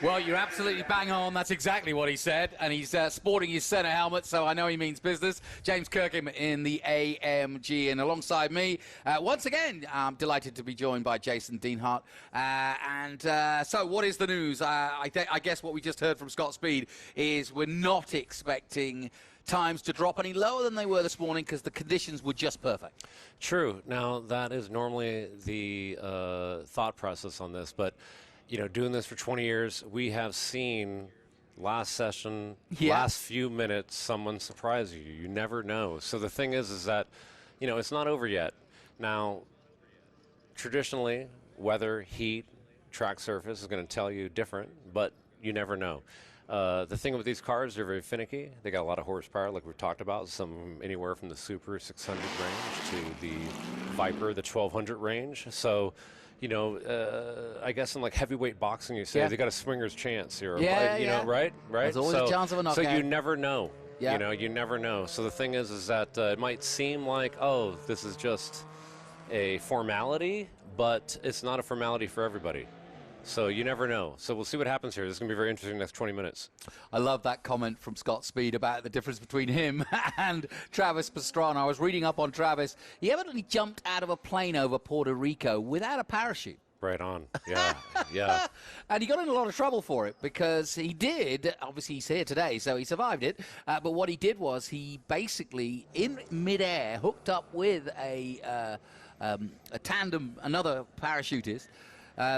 Well, you're absolutely bang on. That's exactly what he said. And he's sporting his Senna helmet, so I know he means business. James Kirkham in the AMG. And alongside me, once again, I'm delighted to be joined by Jason Deanhart. So what is the news? I guess what we just heard from Scott Speed is we're not expecting times to drop any lower than they were this morning because the conditions were just perfect. True. Now, that is normally the thought process on this, but you know, doing this for 20 years, we have seen last session, last few minutes, someone surprise you. You never know. So the thing is that, you know, it's not over yet. Now, traditionally, weather, heat, track surface is going to tell you different, but you never know. The thing with these cars, they're very finicky. They got a lot of horsepower, like we've talked about, some anywhere from the Supra 600 range to the Viper, the 1200 range. So, you know, I guess in like heavyweight boxing, you say they got a swinger's chance here. You know, right? There's always a chance of a knockout. So you never know. You know, you never know. So the thing is that it might seem like, oh, this is just a formality, but it's not a formality for everybody. So you never know. So we'll see what happens here. This is going to be very interesting the next 20 minutes. I love that comment from Scott Speed about the difference between him and Travis Pastrana. I was reading up on Travis. He evidently jumped out of a plane over Puerto Rico without a parachute. Right on. Yeah, yeah. And he got in a lot of trouble for it because he did, obviously he's here today, so he survived it. But what he did was he basically, in midair, hooked up with a tandem, another parachutist.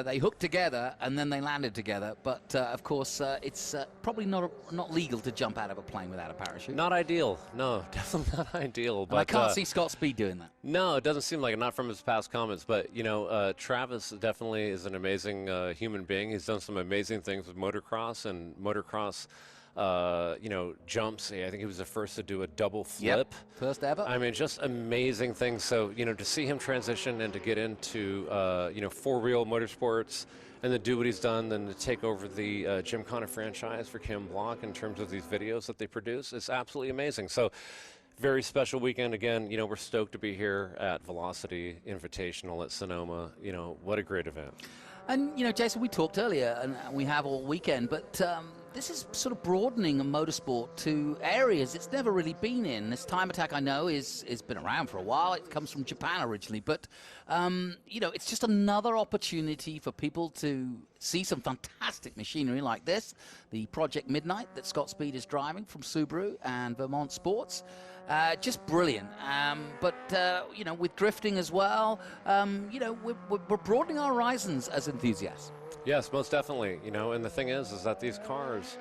They hooked together and then they landed together. But, of course, it's probably not legal to jump out of a plane without a parachute. Not ideal. No, definitely not ideal. But I can't see Scott Speed doing that. No, it doesn't seem like it, not from his past comments. But, you know, Travis definitely is an amazing human being. He's done some amazing things with motocross and motocross. You know, jumps. I think he was the first to do a double flip. Yep. First ever. I mean, just amazing things. So, you know, to see him transition and to get into, you know, four-wheel motorsports and to do what he's done, then to take over the Gymkhana franchise for Kim Block in terms of these videos that they produce, it's absolutely amazing. So, very special weekend. Again, you know, we're stoked to be here at Velocity Invitational at Sonoma. You know, what a great event. And, you know, Jason, we talked earlier, and we have all weekend, but this is sort of broadening a motorsport to areas it's never really been in. This time attack, I know, is been around for a while. It comes from Japan originally, but, you know, it's just another opportunity for people to see some fantastic machinery like this. The Project Midnight that Scott Speed is driving from Subaru and Vermont Sports. Just brilliant. But, you know, with drifting as well, you know, we're broadening our horizons as enthusiasts. Yes, most definitely. You know, and the thing is that these cars,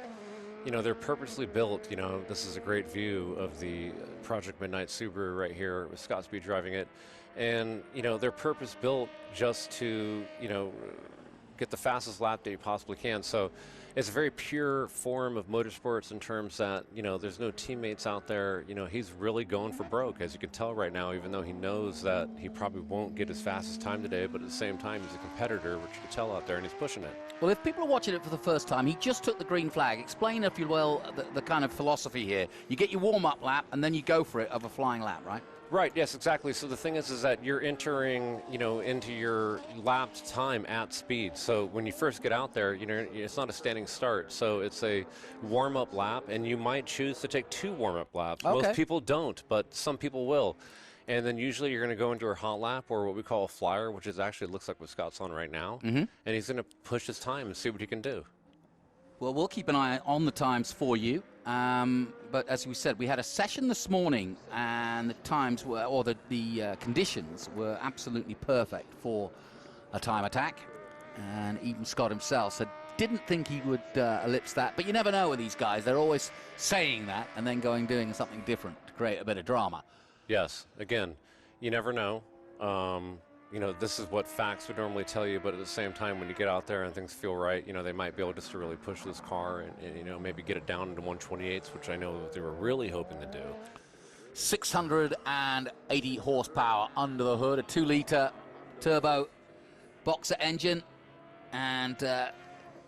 you know, they're purposely built. You know, this is a great view of the Project Midnight Subaru right here with Scott Speed driving it. And, you know, they're purpose built just to, you know, get the fastest lap that you possibly can. So it's a very pure form of motorsports in terms that, you know, there's no teammates out there. You know, he's really going for broke, as you can tell right now, even though he knows that he probably won't get his fastest time today, but at the same time, he's a competitor, which you can tell out there, and he's pushing it. Well, if people are watching it for the first time, he just took the green flag. Explain, if you will, the kind of philosophy here. You get your warm-up lap, and then you go for it of a flying lap, right? Right, yes, exactly. So the thing is that you're entering, you know, into your lapped time at speed. So when you first get out there, you know, it's not a standing start. So it's a warm-up lap, and you might choose to take 2 warm-up laps. Okay. Most people don't, but some people will. And then usually you're going to go into a hot lap, or what we call a flyer, which is actually looks like what Scott's on right now. And he's going to push his time and see what he can do. Well, we'll keep an eye on the times for you. But as we said, we had a session this morning, and the times were, or the conditions were absolutely perfect for a time attack. And even Scott himself said, didn't think he would ellipse that. But you never know with these guys. They're always saying that and then doing something different to create a bit of drama. Yes. Again, you never know. You know, this is what facts would normally tell you, but at the same time, when you get out there and things feel right, you know, they might be able just to really push this car and you know, maybe get it down into 128s, which I know that they were really hoping to do. 680 horsepower under the hood, a 2-liter turbo boxer engine, and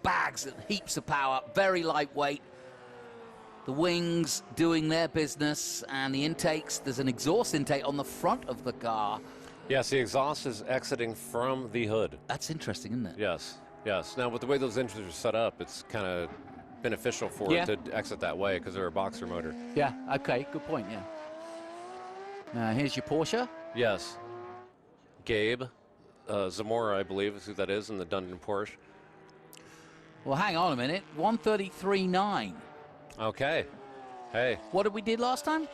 bags and heaps of power, very lightweight. The wings doing their business, and the intakes, there's an exhaust intake on the front of the car. Yes, the exhaust is exiting from the hood. That's interesting, isn't it? Yes. Yes. Now, with the way those engines are set up, it's kind of beneficial for it to exit that way because they're a boxer motor. Yeah, okay, good point, yeah. Here's your Porsche. Yes. Gabe Zamora, I believe, is who that is in the Dundon Porsche. Well, hang on a minute. 133.9. Okay. Hey. What did we did last time?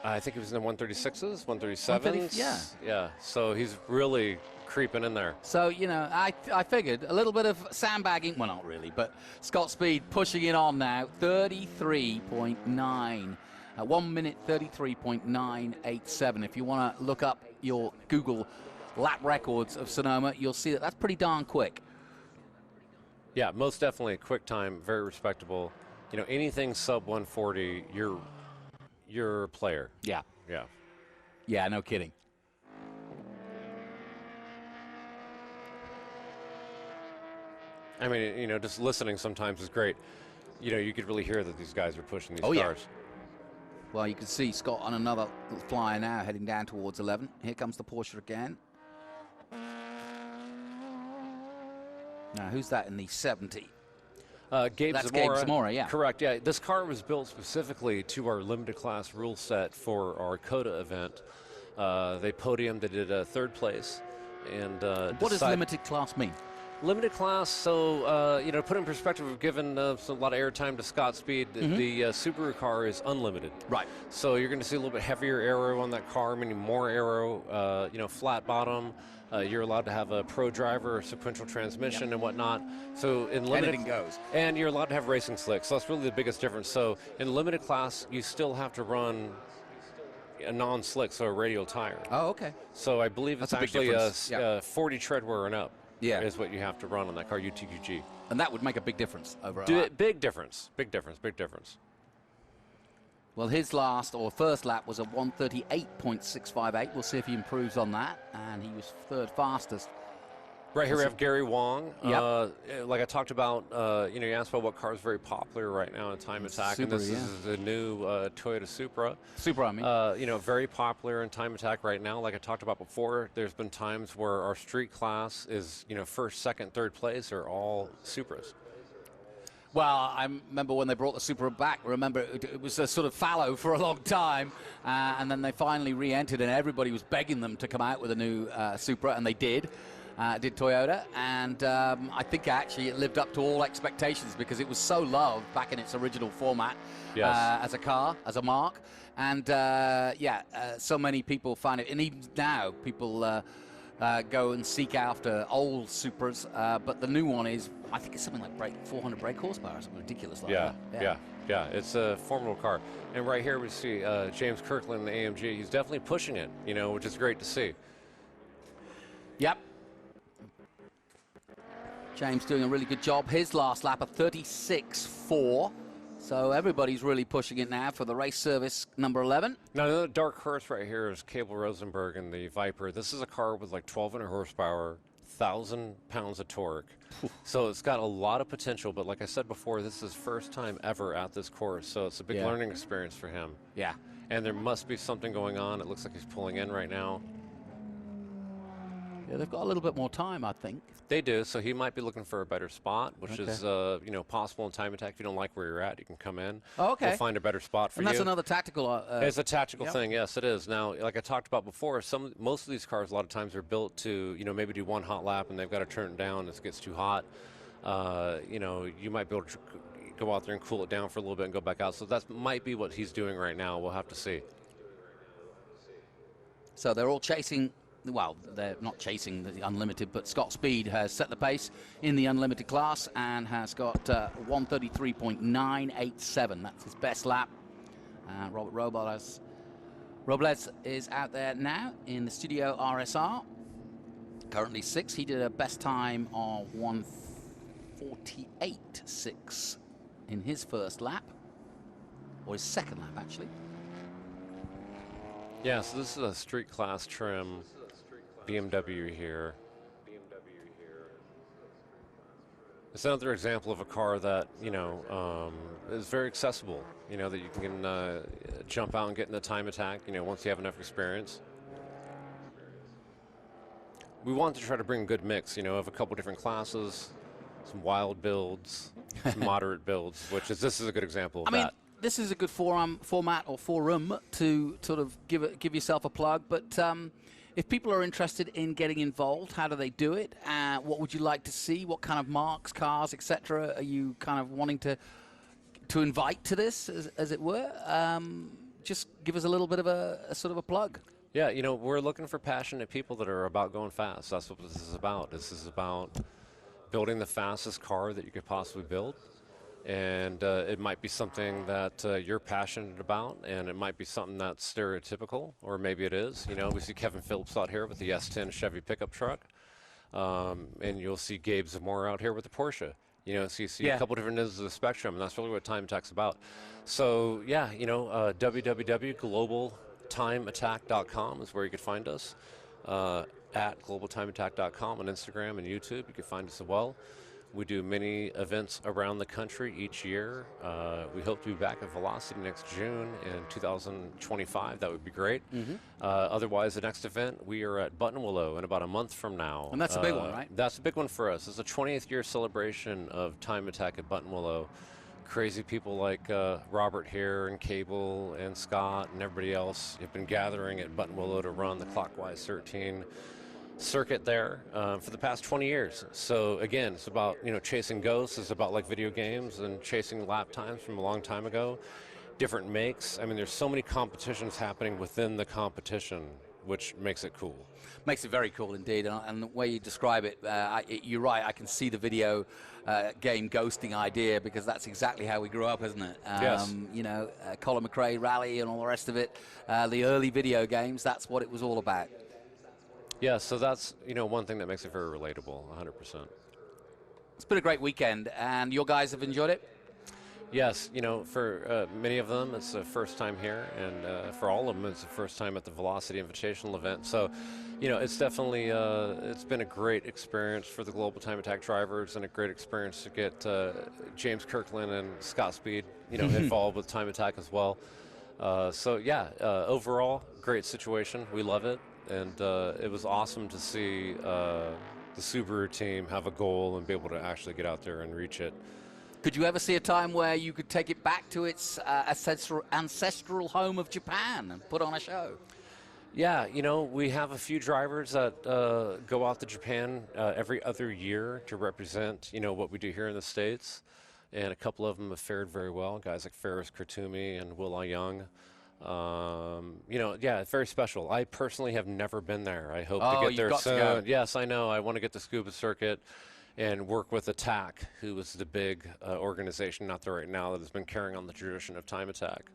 I think it was in the 136s, 137s. Yeah. Yeah. So he's really creeping in there. So, you know, I figured a little bit of sandbagging. Well, not really, but Scott Speed pushing it on now. 33.9. 1 minute 33.987. If you want to look up your Google lap records of Sonoma, you'll see that that's pretty darn quick. Yeah, most definitely a quick time, very respectable. You know, anything sub 140, you're a player. Yeah. Yeah. Yeah, no kidding. I mean, you know, just listening sometimes is great. You know, you could really hear that these guys are pushing these cars. Yeah. Well, you can see Scott on another flyer now, heading down towards 11. Here comes the Porsche again. Now, who's that in the 70? Gabe That's Zamora. Gabe Zamora, yeah. Correct, yeah. This car was built specifically to our limited class rule set for our COTA event. They podiumed, they did third place. And what does limited class mean? Limited class, so, you know, put in perspective, we've given a lot of airtime to Scott Speed. The Subaru car is unlimited. Right. So you're going to see a little bit heavier aero on that car, meaning more aero, you know, flat bottom. You're allowed to have a pro driver or sequential transmission and whatnot. So in limited, anything goes. And you're allowed to have racing slicks. So that's really the biggest difference. So in limited class, you still have to run a non-slick, so a radial tire. Oh, okay. So I believe That's it's a big actually 40 tread wear and up. Yeah. Is what you have to run on that car, UTQG. And that would make a big difference over a lap. Big difference. Big difference. Big difference. Well, his last or first lap was a 138.658. We'll see if he improves on that. And he was third fastest. Right here we have Gary Wong. Yep. Like I talked about, you know, you asked about what car is very popular right now in Time Attack, Supra, and this is the new Toyota Supra. Supra, I mean. You know, very popular in Time Attack right now. Like I talked about before, there's been times where our street class is, you know, first, second, third place are all Supras. Well, I remember when they brought the Supra back. Remember, it was a sort of fallow for a long time, and then they finally re-entered, and everybody was begging them to come out with a new Supra, and they did. Did Toyota, and I think actually it lived up to all expectations because it was so loved back in its original format as a car, as a mark, and so many people find it, and even now people go and seek after old Supras, but the new one is, I think it's something like 400 brake horsepower, or something ridiculous like that. Yeah, it's a formidable car. And right here we see James Kirkland in the AMG. He's definitely pushing it, you know, which is great to see. Yep. James doing a really good job. His last lap, a 36.4. So everybody's really pushing it now for the race service number 11. Now, another dark horse right here is Cable Rosenberg in the Viper. This is a car with like 1,200 horsepower, 1,000 pounds of torque. So it's got a lot of potential, but like I said before, this is his first time ever at this course, so it's a big learning experience for him. Yeah. And there must be something going on. It looks like he's pulling in right now. Yeah, they've got a little bit more time, I think. They do, so he might be looking for a better spot, which is, you know, possible in Time Attack. If you don't like where you're at, you can come in. Oh, okay. We'll find a better spot for you. And that's another tactical. It's a tactical thing, yes, it is. Now, like I talked about before, most of these cars a lot of times are built to, you know, maybe do one hot lap and they've got to turn it down if it gets too hot. You know, you might be able to go out there and cool it down for a little bit and go back out. So that might be what he's doing right now. We'll have to see. So they're all chasing. Well, they're not chasing the unlimited, but Scott Speed has set the pace in the unlimited class and has got 133.987. That's his best lap. Robert Robles is out there now in the Studio RSR. Currently 6th. He did a best time of 1:48.6 in his first lap, or his second lap, actually. Yeah, so this is a street class trim BMW here. It's another example of a car that, you know, is very accessible, you know, that you can jump out and get in the Time Attack, you know, once you have enough experience. We want to try to bring a good mix, you know, of a couple different classes. some wild builds, some moderate builds, this is a good example of that. This is a good format or forum to sort of give yourself a plug. But if people are interested in getting involved, how do they do it? What would you like to see? What kind of marques, cars, etc. are you kind of wanting to invite to this, as it were? Just give us a little bit of a sort of a plug. Yeah, you know, we're looking for passionate people that are about going fast. That's what this is about. This is about building the fastest car that you could possibly build. And it might be something that you're passionate about, and it might be something that's stereotypical, or maybe it is. You know, we see Kevin Phillips out here with the S10 Chevy pickup truck, and you'll see Gabe Zamora out here with the Porsche. You know, so you see a couple different ends of the spectrum, and that's really what Time Attack's about. So, yeah, you know, www.globaltimeattack.com is where you could find us. At globaltimeattack.com on Instagram and YouTube, you can find us as well. We do many events around the country each year. We hope to be back at Velocity next June in 2025. That would be great. Otherwise, the next event, we are at Buttonwillow in about a month from now. And that's a big one, right? That's a big one for us. It's a 20th year celebration of Time Attack at Buttonwillow. Crazy people like Robert here and Cable and Scott and everybody else have been gathering at Buttonwillow to run the Clockwise 13 circuit there for the past 20 years. So again, it's about, you know, chasing ghosts. It's about like video games and chasing lap times from a long time ago. Different makes. I mean, there's so many competitions happening within the competition, which makes it cool. Makes it very cool indeed. And the way you describe it, you're right. I can see the video game ghosting idea, because that's exactly how we grew up, isn't it? Yes. You know, Colin McRae Rally and all the rest of it. The early video games, that's what it was all about. Yeah, so that's, you know, one thing that makes it very relatable, 100%. It's been a great weekend, and your guys have enjoyed it? Yes, you know, for many of them, it's the first time here, and for all of them, it's the first time at the Velocity Invitational event. So, you know, it's definitely, it's been a great experience for the Global Time Attack drivers, and a great experience to get James Kirkland and Scott Speed, you know, involved with Time Attack as well. So, yeah, overall, great situation. We love it. And it was awesome to see the Subaru team have a goal and be able to actually get out there and reach it. Could you ever see a time where you could take it back to its ancestral home of Japan and put on a show? Yeah, you know, we have a few drivers that go out to Japan every other year to represent, you know, what we do here in the States. And a couple of them have fared very well, guys like Ferris Kurtumi and Will Young. You know, yeah, it's very special. I personally have never been there. I hope to get there soon. Yes, I know. I want to get the scuba circuit and work with Attack, who is the big organization out there right now that has been carrying on the tradition of Time Attack.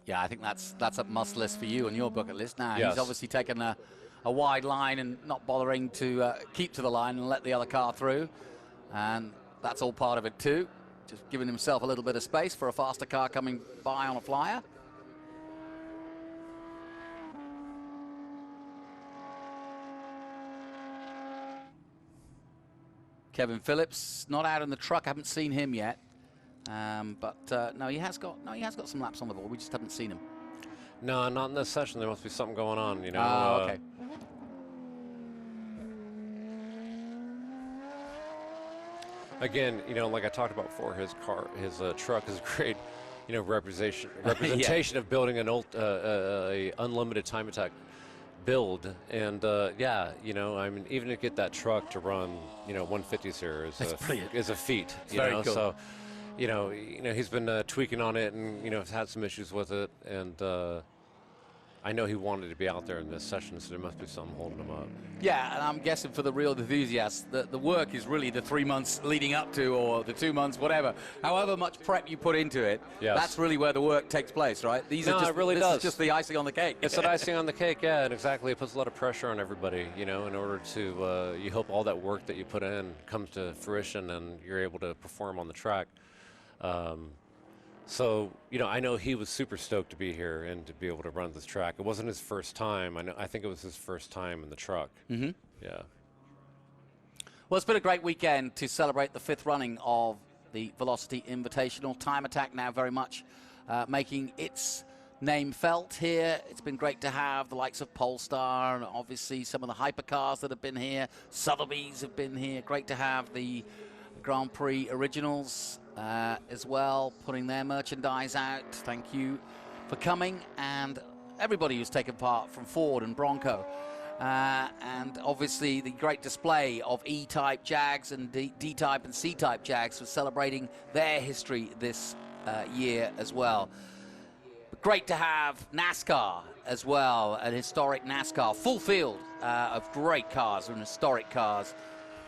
Yeah, I think that's a must list for you on your bucket list now. Yes. He's obviously taken a wide line and not bothering to keep to the line and let the other car through. And that's all part of it too. Just giving himself a little bit of space for a faster car coming by on a flyer. Kevin Phillips not out in the truck. I haven't seen him yet, but no, he has got some laps on the board. We just haven't seen him. No, not in this session. There must be something going on, you know. Oh, okay. Again, you know, like I talked about before, his truck is great, you know, representation of building an a unlimited Time Attack build. And yeah, you know, I mean, even to get that truck to run, you know, 150s here is a feat. It's very cool. So, you know, he's been tweaking on it, and you know, has had some issues with it, and I know he wanted to be out there in this session, so there must be something holding him up. Yeah, and I'm guessing for the real enthusiasts, the work is really the 3 months leading up to, or the 2 months, whatever. However much prep you put into it, that's really where the work takes place, right? This is just the icing on the cake. It's an icing on the cake, yeah, and exactly. It puts a lot of pressure on everybody, you know, in order to, you hope all that work that you put in comes to fruition and you're able to perform on the track. So, you know, I know he was super stoked to be here and to be able to run this track. It wasn't his first time. I think it was his first time in the truck. Mm-hmm. Yeah. Well, it's been a great weekend to celebrate the 5th running of the Velocity Invitational. Time Attack now very much making its name felt here. It's been great to have the likes of Polestar and obviously some of the hypercars that have been here. Sotheby's have been here. Great to have the Grand Prix Originals as well, putting their merchandise out. Thank you for coming, and everybody who's taken part from Ford and Bronco. And obviously the great display of E-Type Jags and D-Type and C-Type Jags for celebrating their history this year as well. But great to have NASCAR as well, an historic NASCAR, full field of great cars and historic cars.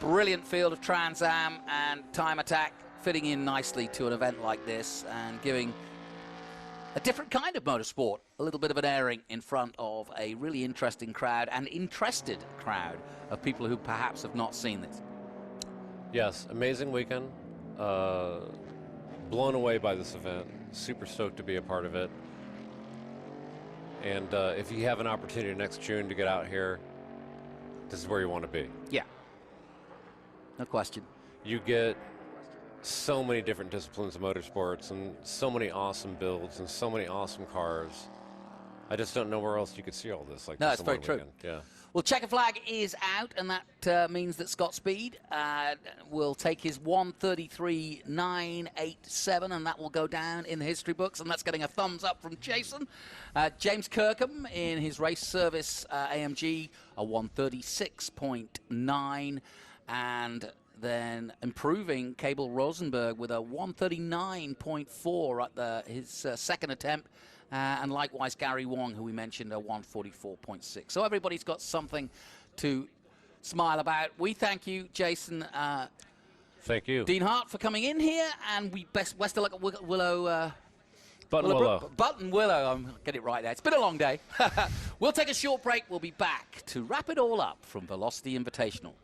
Brilliant field of Trans Am and Time Attack fitting in nicely to an event like this and giving a different kind of motorsport, a little bit of an airing in front of a really interesting crowd and interested crowd of people who perhaps have not seen this. Yes, amazing weekend. Blown away by this event. Super stoked to be a part of it. And if you have an opportunity next June to get out here, this is where you want to be. Yeah, no question. You get so many different disciplines of motorsports and so many awesome builds and so many awesome cars. I just don't know where else you could see all this. Like no, this it's very true. weekend. Yeah. Well, Checker Flag is out, and that means that Scott Speed will take his 1:33.987, and that will go down in the history books, and that's getting a thumbs up from Jason. James Kirkham in his race service AMG, a 1:36.9, and then improving Cable Rosenberg with a 1:39.4 at his second attempt. And likewise, Gary Wong, who we mentioned, a 1:44.6. So everybody's got something to smile about. We thank you, Jason. Thank you. Dean Hart, for coming in here. And we best of luck at Willow. Button Willow. Get it right there. It's been a long day. We'll take a short break. We'll be back to wrap it all up from Velocity Invitational.